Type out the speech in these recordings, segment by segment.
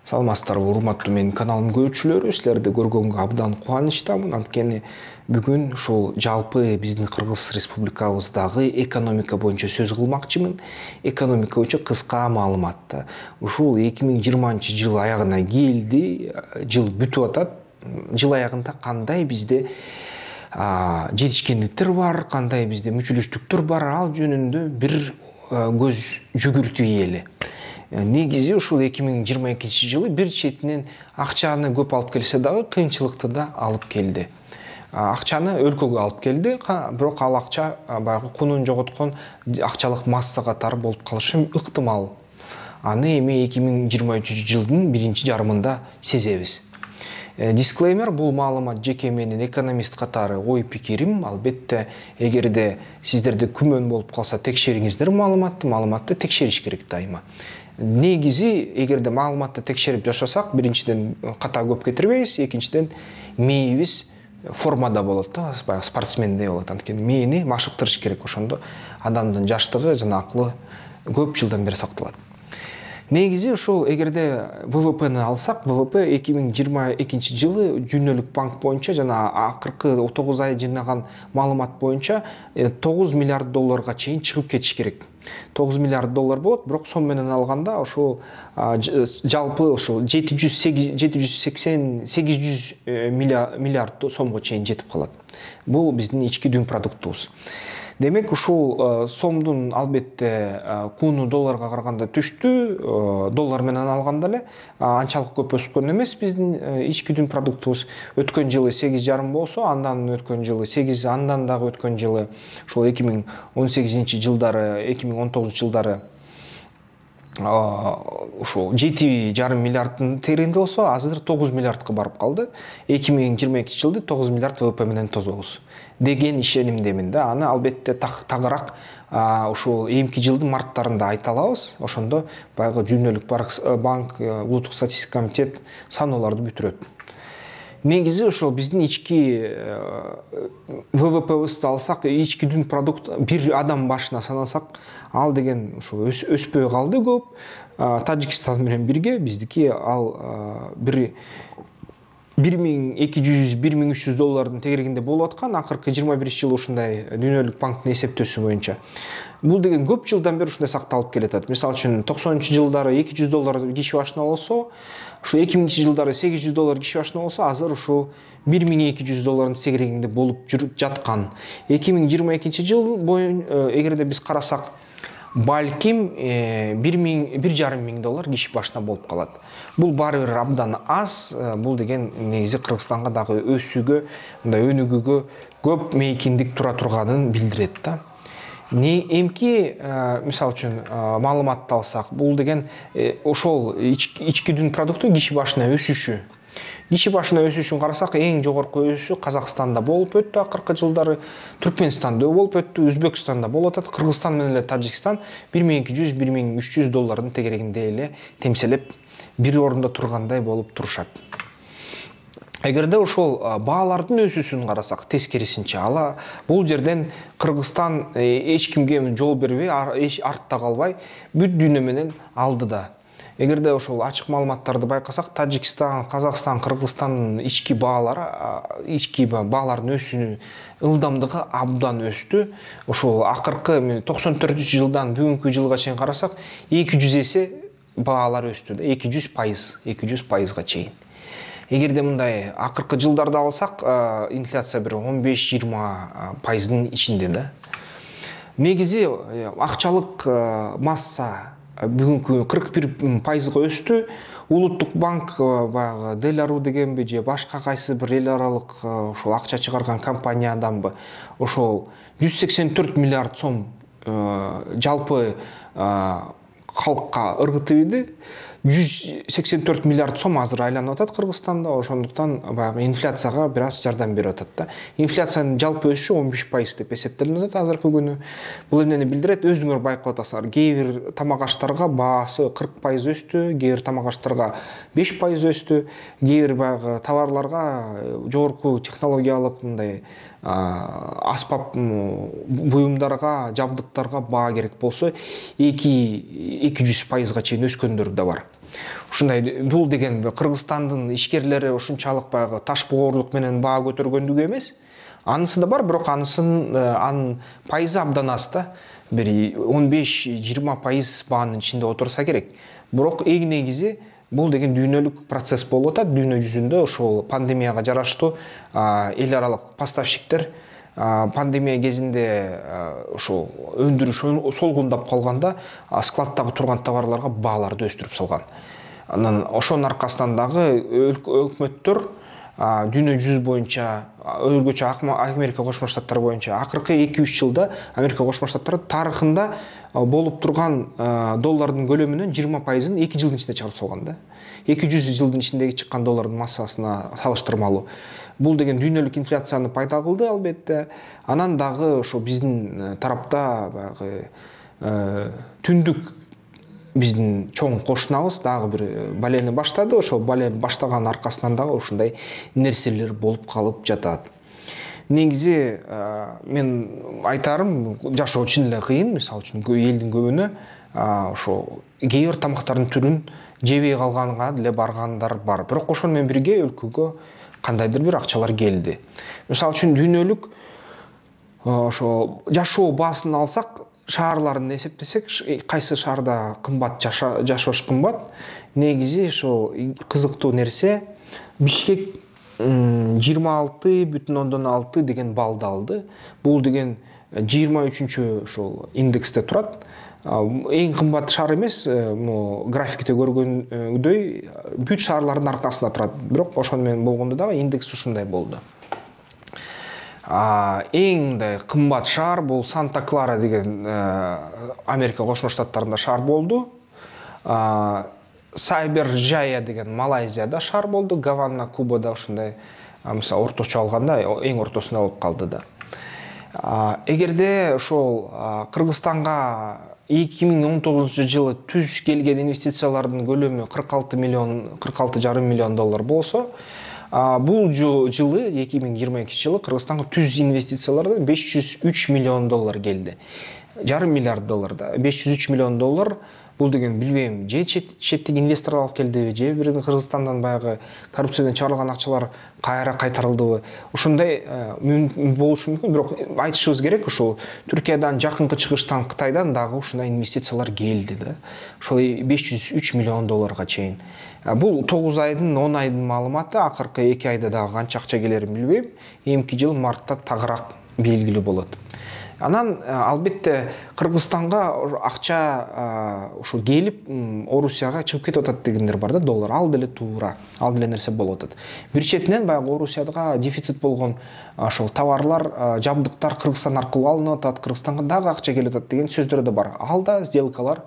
Саламатсыздарбы, урматтуу менин каналым көрүүчүлөрү, силерди көргөнгө абдан кубанычтамын. Анткени бүгүн ушул жалпы биздин Кыргыз Республикабыздагы экономика боюнча сөз кылмакчымын. Экономика боюнча кыска маалыматта. Ушул 2020 жыл аягына келди, жыл бүтүп атат. Жыл аягында кандай бизде жетишкендиктер бар, кандай бизде мүчүлүштүктөр бар, ал жөнүндө бир көз жүгүртүү эле. Негизи ушул 2022 жылы бир четинен акчаны көп алып келсе дагы кыйынчылыкты да алып келди. Акчаны өлкөгө алып келди, бирок ал акча баягы кунун жоготкон акчалык масса катары болуп калышы ыктымал. Аны эми 2023 жылдын биринчи жарымында сезебиз. Дисклеймер, бул маалымат жеке менин экономист катары ой пикирим. Албетте, эгерде сиздерде күмөн болуп калса, текшериңиздер маалыматты текшериш керек дайыма. Негизи, эгерде маалыматты текшерип жашасак, биринчиден ката көп кетирбейбиз, экинчиден мээбиз формада болот да, баягы спортсмендей болот. Анткени мээни машыктырыш керек, ошондо адамдын жаштыгы жана акылы көп жылдан бери сакталат. Негизи ушул эгерде ВВПны алсак, ВВП 2022 жылы Дүйнөлүк банк боюнча жана акыркы 9 ай жыйнаган маалымат боюнча 9 миллиард долларга чейин чыгып кетиш керек. 9 миллиард доллар болот, бирок сом менен алганда ошол жалпы ошол 780-800 миллиард сомго чейин жетип калат. Бул биздин ички дүң продуктубуз. Демек, ушул сомдун албетте кууну долларга караганда түштү, доллар менен алганда эле анчалык көп өскөн эмес биздин ички дүң продуктубуз. Өткөн жылы 8,5 болсо, андан өткөн жылы 8, андан дагы өткөн жылы ушул 2018 жылдары, 2019 жылдары ушул 7,5 миллиарддын тегерегинде болсо, азыр 9 миллиардка барып калды. 2022 жылды 9 миллиард ВВП менен тозобуз деген ишенимдемин да. Аны албетте тагыраак ушул эмки жылдын марттарында айта алабыз. Ошондо баягы Дүйнөлүк банк, улуттук статистика комитет саноолорду бүтүрөт. Негизи ошол биздин ички ВВПбызды алсак, ички дүң продукт бир адам башына санасак, ал деген ушул өспөй калды көп. Тажикстан менен бирге биздики ал 1200-1300 доллардын тегерегинде болуп аткан, акыркы 21 жыл ушундай Дүйнөлүк банктын эсептөөсү боюнча. Бул деген көп жылдан бери ушундай сакталып келатат. Мисалы үчүн 90-жылдары 200 доллар киши башына болсо, ушу 2000-жылдары 800 доллар киши башына болсо, азыр ушул 1200 доллардын тегерегинде болуп жүрүп жаткан. 2022 жыл боюнча эгерде биз карасак, балким 1,5 миң доллар киши башына болуп калат. Бул баары бир абдан аз. Бул деген негизи Кыргызстанга дагы өсүүгө, мындай өнүгүүгө көп мейкиндик тура турганын билдирет да. Эмки, мисалы үчүн, маалыматты алсак, бул деген ошол ички дүң продукту киши башына өсүшү. Киши башына өсүшүн карасак, эң жогорку өсүү Казакстанда болуп өттү акыркы жылдары, Түркменстанда болуп өттү, Өзбекстанда болуп атат, Кыргызстан менен эле Тажикстан 1200-1300 доллардын тегерегинде эле темселеп бир орунда тургандай болуп турушат. Эгерде ошол баалардын өсүүсүн карасак, тескерисинче, бул жерден Кыргызстан эч кимге жол бербей, артта калбай, бүт дүйнө менен алдыда. Эгерде ошол ачык маалыматтарды байкасак, Тажикстан, Казакстан, Кыргызстандын ички баалардын өсүүнүн ылдамдыгы абдан өстү. Ошол акыркы 94-жылдан бүгүнкү жылга чейин карасак, 200 эсе баалар өстү да, 200%га чейин. Эгерде мындай акыркы жылдарды алсак, инфляция бир 15-20%дын ичинде да. Негизи акчалык масса бүгүнкү 41%га өстү. Улуттук банк баягы Делару дегенби же башка кайсы бир эл аралык ошол акча чыгарган компанияданбы ошол 184 миллиард сом жалпы калкка ыргытып иди. 184 миллиард сом азыр айланып атат Кыргызстанда, ошондуктан баягы инфляцияга бир аз жардам берип атат да. Инфляциянын жалпы өсүшү 15% деп эсептелип атат азыркы күнү. Бул эмнени билдирет? Өзүңөр байкап атасыңар. Кээ бир тамак аштарга баасы 40% өстү, кээ бир тамак аштарга 5% өстү, кээ бир баягы товарларга жогорку технологиялык мындай аспап буюмдарга, жабдыктарга баа керек болсо 200%га чейин өскөндөр да бар. Ушундай бул деген Кыргызстандын ишкерлери ушунчалык баягы ташбоорлук менен баа көтөргөндүгү эмес. Анысы да бар, бирок анын пайызы абдан аз да. Бир 15-20% баанын ичинде отурса керек. Бирок эң негизи бул деген дүйнөлүк процесс болуп атат. Дүйнө жүзүндө ошол пандемияга жараштуу эл аралык поставщиктер пандемия кезинде ошол өндүрүш солгундап калганда складтагы турган товарларга бааларды өстүрүп салган. Анан ошонун аркасынан дагы өкмөттөр дүйнө жүзү боюнча өзгөчө Америка Кошмо Штаттары боюнча акыркы 2-3 жылда Америка Кошмо Штаттары тарыхында болуп турган доллардын көлөмүнүн 20%-ын 2 жылдын ичинде чыгарып салган да. 200 жылдын ичиндеги чыккан доллардын массасына салыштырмалуу. Бул деген дүйнөлүк инфляцияны пайда кылды албетте. Анан дагы ошо биздин тарапта баягы түндүк биздин чоң кошунабыз дагы бир балени баштады. Ошол бале баштаган аркасынан дагы ушундай нерселер болуп калып жатат. Негизи мен айтарым, жашоо чын эле кыйын. Мисалы үчүн элдин көбүнө ошо кээ бир тамактардын түрүн жебей калганга деле баргандар бар. Бирок ошону менен бирге өлкөгө кандайдыр бир акчалар келди. Мисалы үчүн дүйнөлүк ошо жашоо баасын алсак, шаарларын эсептесек, кайсы шаарда кымбат жашош кымбат. Негизи ошол кызыктуу нерсе Бишкек 26,6 деген балды алды. Бул деген 23-чү ошол индексте турат. Эң кымбат шаар эмес, графикте көргөндөй бүт шаарлардын аркасында турат. Бирок ошону менен болгондо дагы индекс ушундай болду. Эң кымбат шаар бул Санта-Клара деген Америка Кошмо Штаттарында шаар болду. Сайбер-Жая деген Малайзияда шаар болду. Гавана, Кубада ушундай, мисалы орточо алганда эң ортосунда болуп калды да. Эгерде ошол Кыргызстанга 2019 жылы түз келген инвестициялардын көлөмү 46,5 миллион доллар болсо, бул жылы 2022 жылы Кыргызстанга түз инвестициялардан 503 миллион доллар келди. Жарым миллиард доллар да. 503 миллион доллар бул деген билбейм, же четтик инвесторлор алып келдиби, же бир Кыргызстандан баягы коррупциядан чыгарылган акчалар кайра кайтарылдыбы. Ушундай болушу мүмкүн, бирок айтышыбыз керек, ушул Түркиядан жакынкы чыгыштан Кытайдан дагы ушундай инвестициялар келди да. Ошол 503 миллион долларга чейин. Бул 9 айдын, 10 айдын маалыматы, акыркы 2 айда дагы канча акча келерин билбейм. Эмки жыл мартта тагыраак белгилүү болот. Анан албетте Кыргызстанга акча ошо келип Орусияга чыгып кетип атат дегендер бар да, доллар. Ал деле туура, ал деле нерсе болуп атат. Бир четинен баягы Орусияга дефицит болгон ошол товарлар, жабдыктар Кыргызстан аркылуу алынып атат, Кыргызстанга дагы акча келип атат деген сөздөр да бар. Ал да сделкалар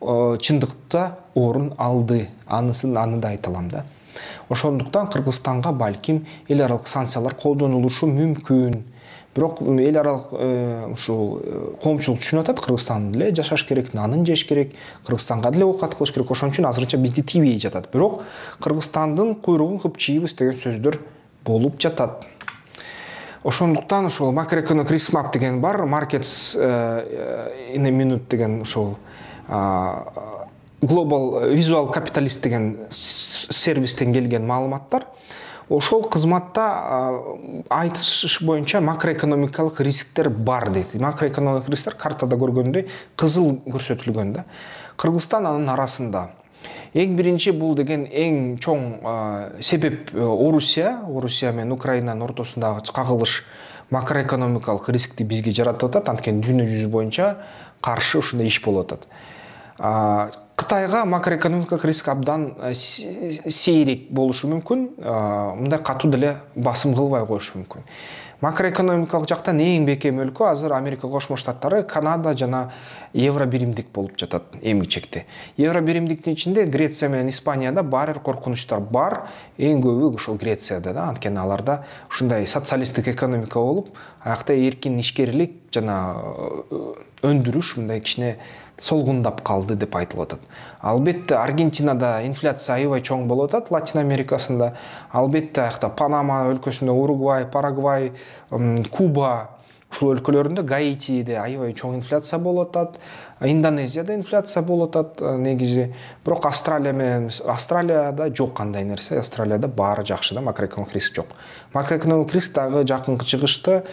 чындыкта орун алды. Аны да айта алам да. Ошондуктан Кыргызстанга балким эл аралык санкциялар колдонулушу мүмкүн. Бирок эл аралык ушул коомчулук түшүнүп атат, Кыргызстан деле жашаш керек, нанын жеш керек, Кыргызстанга деле оокат кылыш керек. Ошон үчүн азырынча бизди тийбей жатат. Бирок Кыргызстандын куйругун кыпчыйбыз деген сөздөр болуп жатат. Ошондуктан ошол макроэкономик риск мап деген бар, markets in a minute деген ошол Global Visual Capitalist деген сервистен келген маалыматтар. Ошол кызматта айтыш боюнча макроэкономикалык рисктер бар дейт. Макроэкономикалык рисктер картада көргөндөй кызыл көрсөтүлгөн да. Кыргызстан анын арасында. Эң биринчи бул деген эң чоң себеп Орусия менен Украинанын ортосундагы кагылыш макроэкономикалык рискти бизге жаратып атат. Анткени дүйнө жүзү боюнча каршы ушундай иш болуп атат. Кытайга макроэкономикалык риск абдан сейрек болушу мүмкүн, мындай катуу деле басым кылбай коюшу мүмкүн. Макроэкономикалык жактан эң бекем өлкө азыр Америка Кошмо Штаттары, Канада жана евробиримдик болуп жатат эмгичекте чекте. Евробиримдиктин ичинде Греция менен Испанияда баары коркунучтар бар, эң көбү ошол Грецияда да, анткени аларда ушундай социалисттик экономика болуп, аякта эркин ишкерлик жана өндүрүш мындай кичине солгундап калды деп айтылып атат. Албетте Аргентинада инфляция аябай чоң болуп атат, Латин Америкасында. Албетте аякта Панама өлкөсүндө, Уругвай, Парагвай, Куба ушул өлкөлөрүндө, Гаитиде аябай чоң инфляция болуп атат. Индонезияда инфляция болуп атат негизи. Бирок Австралияда жок кандай нерсе. Австралияда баары жакшы да, макроэкономик риск жок. Макроэкономик риск дагы жакынкы чыгышты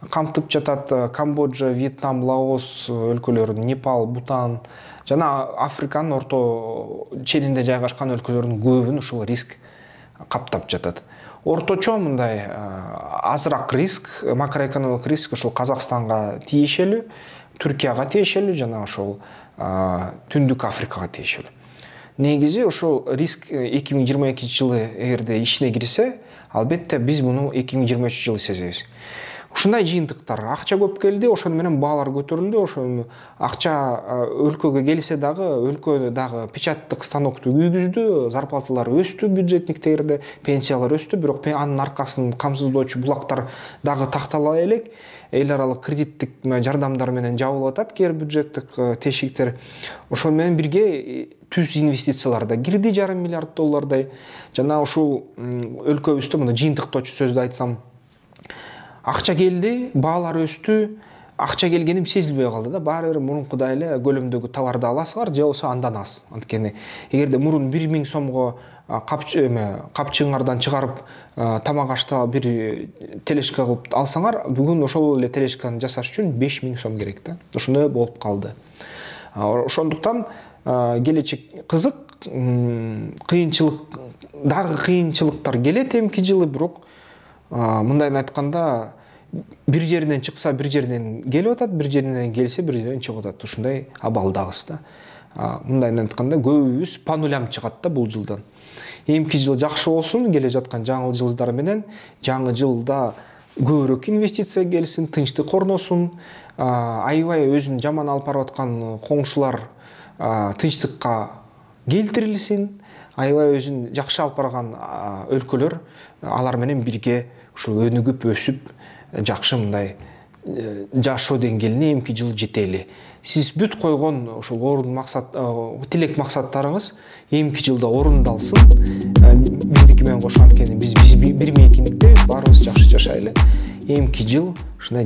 камтып жатат Камбоджа, Вьетнам, Лаос өлкөлөрүн, Непал, Бутан жана Африканын орто челинде жайгашкан өлкөлөрдүн көбүн ушул риск каптап жатат. Орточо мындай азыраак риск, макроэкономик риск ушул Казакстанга тиешелүү, Түркияга тиешелүү жана ошол Түндүк Африкага тиешелүү. Негизи ошол риск 2022 жылы эгерде ишине кирсе, албетте биз муну 2023 жылы сезебиз. Ушундай жыйынтыктар, акча көп келди, ошону менен баалар көтөрүлдү, ошону акча өлкөгө келсе дагы, өлкө дагы печаттык станокту күйгүздү, зарплаталар өстү бюджетниктерде, пенсиялар өстү, бирок анын аркасын камсыздоочу булактар дагы тактала элек. Эл аралык кредиттик жардамдар менен жабылып атат кээ бир бюджеттик тешиктер. Ошол менен бирге түз инвестициялар да кирди, $1,5 миллиард. Жана ушул өлкөбүздө мына жыйынтыктоочу сөздү айтсам, акча келди, баалар өстү, акча келгеним сезилбей калды да. Баары бир мурункудай эле көлөмдөгү товарды аласыңар, же болбосо андан аз. Анткени эгерде мурун 1000 сомго капчыгыңардан чыгарып тамак ашта бир тележка кылып алсаңар, бүгүн ошол эле тележканы жасаш үчүн 5000 сом керек да. Ошондой болуп калды. Ошондуктан келечек кызык, дагы кыйынчылыктар келет эмки жылы, бирок мындайын айтканда бир жеринен чыкса бир жеринен келип атат, бир жеринен келсе бир жеринен чыгып атат. Ушундай абалдагыз да. Мындайын айтканда көбүбүз по нулям чыгат да бул жылдан. Эмки жыл жакшы болсун, келе жаткан жаңы жылдар менен, жаңы жылда көбүрөөк инвестиция келсин, тынчтык орносун, аябай өзүн жаман алып барып аткан коңшулар тынчтыкка келтирилсин, аябай өзүн жакшы алып барган өлкөлөр алар менен бирге ушул өнүгүп өсүп жакшы мындай жашоо деңгээлине эмки жыл жетели. Сиз бүт койгон ошол орун максат, тилек максаттарыңыз эмки жылда орундалсын. Биздики менен кошо анткени биз бир мейкиндикте баарыбыз жакшы жашайлы. Эмки жыл ушундай